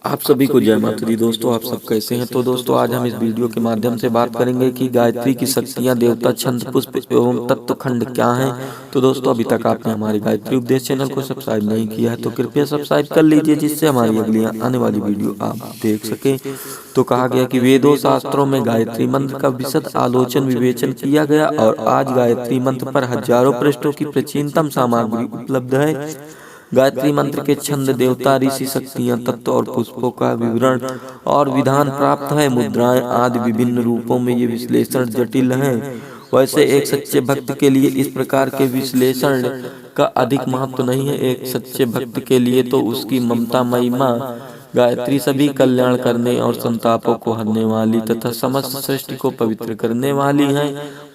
आप सभी को जय माता दी। दोस्तों आप सब कैसे हैं? तो दोस्तों आज हम इस वीडियो के माध्यम से बात करेंगे कि गायत्री की शक्तियां, देवता, छंद, पुष्प एवं तत्व खंड क्या हैं। तो दोस्तों अभी तक आपने हमारी गायत्री उपदेश चैनल को सब्सक्राइब नहीं किया है तो कृपया सब्सक्राइब कर लीजिए, जिससे हमारी अगली आने वाली वीडियो आप देख सकें। तो कहा गया कि वेदों शास्त्रों में गायत्री मंत्र का विशद आलोचन विवेचन किया गया और आज गायत्री मंत्र पर हजारों पृष्ठों की प्राचीनतम सामग्री उपलब्ध है। गायत्री मंत्र के छंद, देवता, ऋषि शक्तियां, तत्व और पुष्पों का विवरण और विधान प्राप्त है। मुद्राएं आदि विभिन्न रूपों में ये विश्लेषण जटिल हैं। वैसे एक सच्चे भक्त के लिए इस प्रकार के विश्लेषण का अधिक महत्व नहीं है। एक सच्चे भक्त के लिए तो उसकी ममता महिमा गायत्री सभी कल्याण करने और संतापों को हरने वाली तथा समस्त सृष्टि को पवित्र करने वाली है।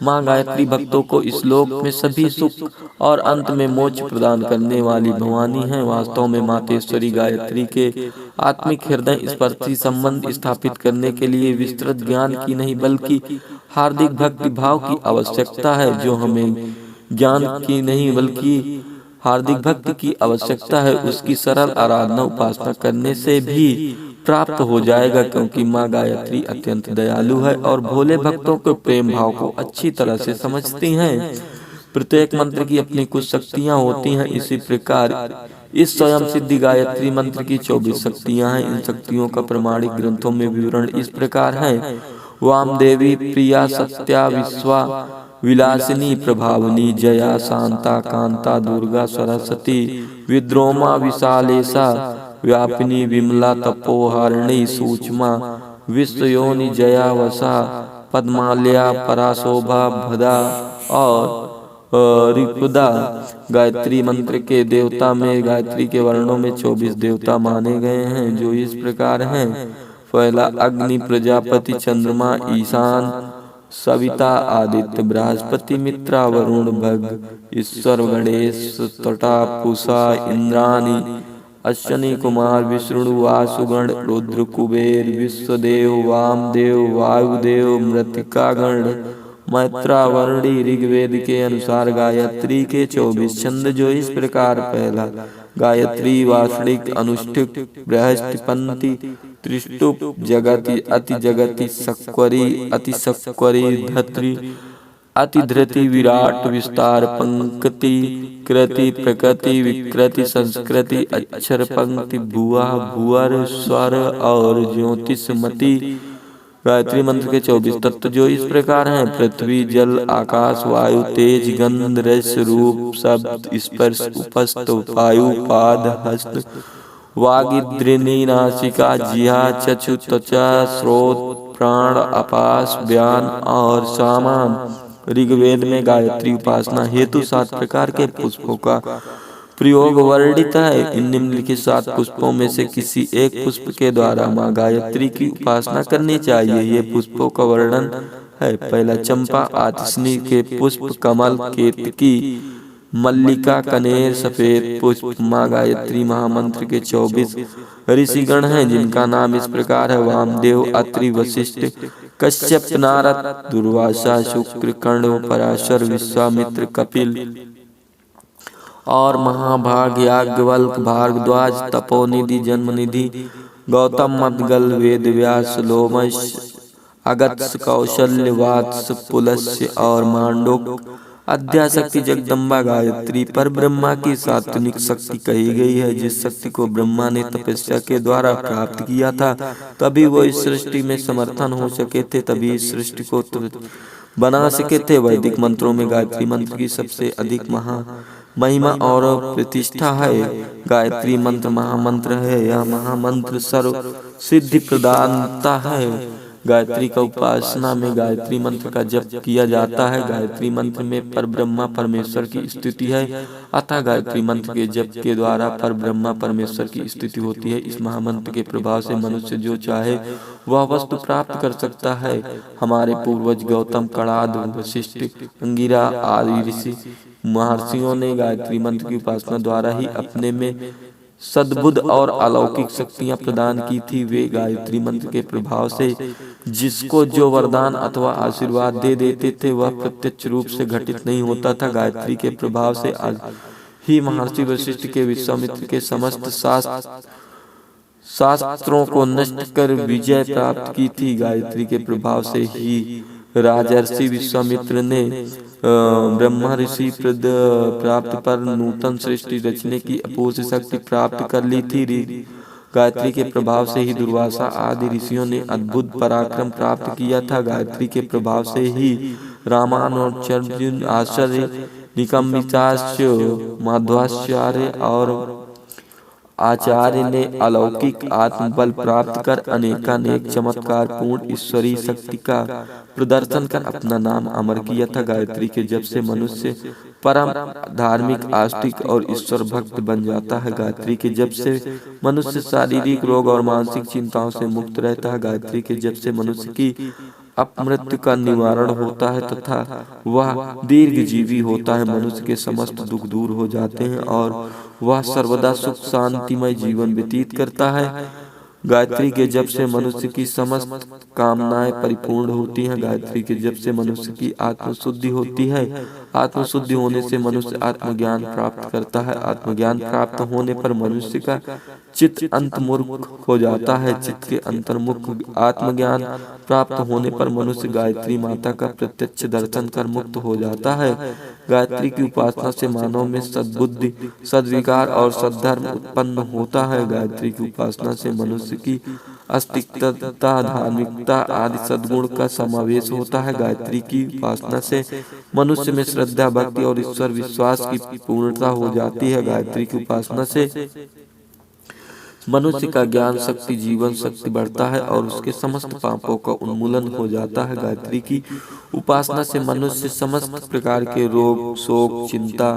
माँ गायत्री भक्तों को इस लोक में सभी सुख और अंत में मोक्ष प्रदान करने वाली भवानी है। वास्तव में मातेश्वरी गायत्री के आत्मिक हृदय स्पर्शी संबंध स्थापित करने के लिए विस्तृत ज्ञान की नहीं बल्कि हार्दिक भक्ति भाव की आवश्यकता है, जो हमें ज्ञान की नहीं बल्कि हार्दिक भक्ति की आवश्यकता है। उसकी सरल आराधना उपासना करने से भी प्राप्त हो जाएगा, क्योंकि माँ गायत्री अत्यंत दयालु है और भोले भक्तों के प्रेम भाव को अच्छी तरह से समझती हैं। प्रत्येक मंत्र की अपनी कुछ शक्तियाँ होती हैं। इसी प्रकार इस स्वयं सिद्धि गायत्री मंत्र की 24 शक्तियाँ हैं। इन शक्तियों का प्रमाणिक ग्रंथों में विवरण इस प्रकार है। वामदेवी, प्रिया, सत्या, विश्वा, विलासिनी, प्रभावनी, जया, शांता, कांता, दुर्गा, सरस्वती, विद्रोमा, विशालेशा, व्यापिनी, विमला, तपोहारिणी, सूक्ष्मा, विश्वयोनि, जया, वसा, पद्माल्या, पराशोभा, भदा और रिपुदा। गायत्री मंत्र के देवता में गायत्री के वर्णों में 24 देवता माने गए हैं, जो इस प्रकार हैं। पहला अग्नि, प्रजापति, चंद्रमा, ईशान, सविता, आदित्य, बृहस्पति, मित्रा, वरुण, भग, ईश्वर, गणेश, तटा, पूषा, इंद्राणी, अश्वनी कुमार, विष्णु, वासुगण, रुद्र, कुबेर, विश्वदेव, वामदेव, वायुदेव, मृतिकागण, मैत्रावर्णी। ऋग्वेद के अनुसार गायत्री के 24 छंद जो इस प्रकार। पहला गायत्री, वार्षिक, अनुष्ठुप, बृहस्पति, त्रिष्टुप, जगति, अति जगति, सक्वरी, अति सक्वरी, धत्री, अति धृति, विराट, विस्तार, पंक्ति, कृति, प्रकृति, विकृति, संस्कृति, अक्षर, पंक्ति, भुआ, भुवर, स्वर और ज्योतिषमती। गायत्री मंत्र के 24 तत्व जो इस प्रकार हैं। पृथ्वी, जल, आकाश, वायु, तेज, गंध, रस, रूप, शब्द, स्पर्श, उपस्थ, वायु, पाद, हस्त, वागिद्रिनी, नासिका, जिह्वा, चक्षु, त्वचा, श्रोत, प्राण, अपास, व्यान और सामान। ऋग्वेद में गायत्री उपासना हेतु 7 प्रकार के पुष्पों का प्रयोग वर्णित है। इन निम्नलिखित 7 पुष्पों में से किसी एक पुष्प के द्वारा माँ गायत्री की उपासना करनी चाहिए। ये पुष्पों का वर्णन है। पहला चंपा, आतिशनी के पुष्प, कमल, केतकी, मल्लिका, कनेर, सफेद पुष्प। माँ गायत्री महामंत्र के 24 ऋषिगण हैं, जिनका नाम इस प्रकार है। वामदेव, अत्रि, वशिष्ठ, कश्यप, नारद, दुर्वासा, शुक्र, कर्ण, पराशर, विश्वामित्र, कपिल और महाभाग, याज्ञवल्क्य, भारद्वाज, तपोनिधि, जन्मनिधि, गौतम, मद्गल, वेदव्यास, लोमश, अगस्त्य, कौशल्य, वात्स, पुलस्त्य और मांडुक। अद्याशक्ति जगदम्बा गायत्री पर ब्रह्मा की सात्विक शक्ति कही गई है। जिस शक्ति को ब्रह्मा ने तपस्या के द्वारा प्राप्त किया था, तभी वो इस सृष्टि में समर्थन हो सके थे, तभी इस सृष्टि को बना सके थे। वैदिक मंत्रों में गायत्री मंत्र की सबसे अधिक महिमा और प्रतिष्ठा है। गायत्री मंत्र महामंत्र है। यह महामंत्र सर्व सिद्धि प्रदानता है। गायत्री का उपासना में गायत्री मंत्र का जप किया जाता है। गायत्री मंत्र में परब्रह्मा परमेश्वर की स्थिति है, अतः गायत्री मंत्र के जप के द्वारा परब्रह्मा परमेश्वर की स्थिति होती है। इस महामंत्र के प्रभाव से मनुष्य जो चाहे वह वस्तु प्राप्त कर सकता है। हमारे पूर्वज गौतम, कणाद, वशिष्ठ, अंगिरा आदि ऋषि महर्षियों ने गायत्री मंत्र की उपासना द्वारा ही अपने में सद्बुद्ध और अलौकिक शक्तियां प्रदान की थी। वे गायत्री मंत्र के प्रभाव से जिसको जो वरदान अथवा आशीर्वाद दे देते थे, वह प्रत्यक्ष रूप से घटित नहीं होता था। गायत्री के प्रभाव से आज ही महर्षि वशिष्ठ के, विश्वामित्र के समस्त शास्त्र शास्त्रों को नष्ट कर विजय प्राप्त की थी। गायत्री के प्रभाव से ही राजर्षि विश्वामित्र ने ब्रह्मा ऋषि प्राप्त पर नूतन सृष्टि रचने की अपूर्व शक्ति प्राप्त कर ली थी। गायत्री के प्रभाव से ही दुर्वासा आदि ऋषियों ने अद्भुत पराक्रम प्राप्त किया था। गायत्री के प्रभाव से ही रामानुजन आचार्य, निकम्बिकाचार्य, माध्वाचार्य और आचार्य ने अलौकिक आत्मबल प्राप्त कर अनेकानेक चमत्कार पूर्ण ईश्वरीय शक्ति का प्रदर्शन कर अपना नाम अमर किया था। गायत्री के जप से मनुष्य परम धार्मिक, आस्तिक और ईश्वर भक्त बन जाता है। गायत्री के जप से मनुष्य शारीरिक रोग और मानसिक चिंताओं से मुक्त रहता है। गायत्री के जप से मनुष्य की अपमृत्यु का निवारण होता है तथा वह दीर्घजीवी होता है। मनुष्य के समस्त दुख दूर हो जाते हैं और वह सर्वदा सुख शांतिमय जीवन व्यतीत करता है। गायत्री के जप से मनुष्य की समस्त कामनाएं परिपूर्ण होती हैं। गायत्री के जप से मनुष्य की आत्मशुद्धि होती है। आत्मशुद्धि होने से मनुष्य आत्मज्ञान प्राप्त करता है। आत्मज्ञान प्राप्त होने पर मनुष्य का चित्त अंतर्मुख हो जाता है। चित्त के अंतर्मुख आत्मज्ञान प्राप्त होने पर मनुष्य गायत्री माता का प्रत्यक्ष दर्शन कर मुक्त हो जाता है। गायत्री की उपासना से मानव में सद्बुद्धि, सद्विकार और सद्धर्म उत्पन्न होता है। गायत्री की उपासना से मनुष्य की अस्तित्वता, धार्मिकता आदि सद्गुण का समावेश होता है। गायत्री की उपासना से मनुष्य में श्रद्धा, भक्ति और ईश्वर विश्वास की पूर्णता हो जाती है। गायत्री की उपासना से मनुष्य का ज्ञान शक्ति, जीवन शक्ति बढ़ता है और उसके समस्त पापों का उन्मूलन हो जाता है। गायत्री की उपासना से मनुष्य समस्त प्रकार के रोग, शोक, चिंता,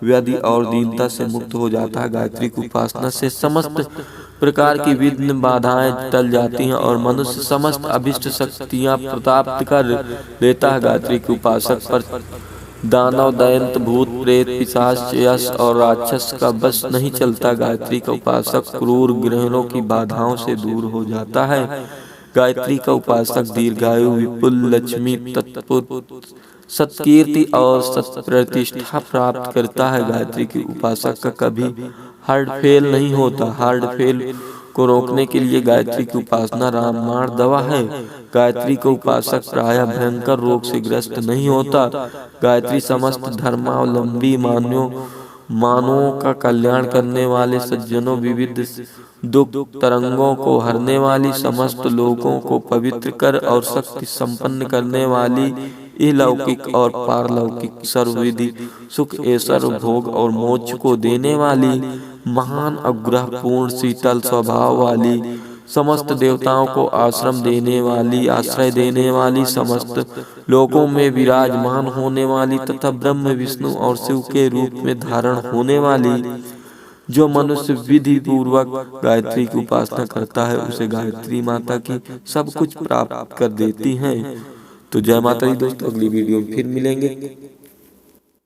व्याधि और दीनता से मुक्त हो जाता है। गायत्री की उपासना से समस्त प्रकार की विघ्न बाधाएं टल जाती हैं और मनुष्य समस्त अभिष्ट शक्तियां प्राप्त कर लेता है। गायत्री के उपासक पर दानव, दैत्य, भूत, प्रेत, पिशाच, यक्ष और राक्षस का बस नहीं चलता। गायत्री का उपासक क्रूर ग्रहों की बाधाओं से दूर हो जाता है। गायत्री का उपासक दीर्घायु, विपुल लक्ष्मी, तत्पुत्र, सत्कीर्ति और सत्प्रतिष्ठा प्राप्त करता है। गायत्री के उपासक का कभी हार्ट फेल नहीं होता। हार्ट फेल को रोकने के लिए गायत्री की उपासना रामबाण दवा है। गायत्री का उपासक प्रायः भयंकर रोग से ग्रस्त नहीं होता। गायत्री समस्त धर्मावलंबी मानवों का कल्याण करने वाले, सज्जनों विविध दुख तरंगों को हरने वाली, समस्त लोगों को पवित्र कर और शक्ति संपन्न करने वाली, इहलौकिक और पारलौकिक सर्वविधि सुख, ऐश्वर्य, भोग और मोक्ष को देने वाली, महान अनुग्रह पूर्ण शीतल स्वभाव वाली, समस्त देवताओं को आश्रय देने वाली, समस्त लोकों में विराजमान होने वाली तथा ब्रह्म, विष्णु और शिव के रूप में धारण होने वाली। जो मनुष्य विधि पूर्वक गायत्री की उपासना करता है उसे गायत्री माता की सब कुछ प्राप्त कर देती हैं। तो जय माता दी दोस्तों, अगली वीडियो में फिर मिलेंगे।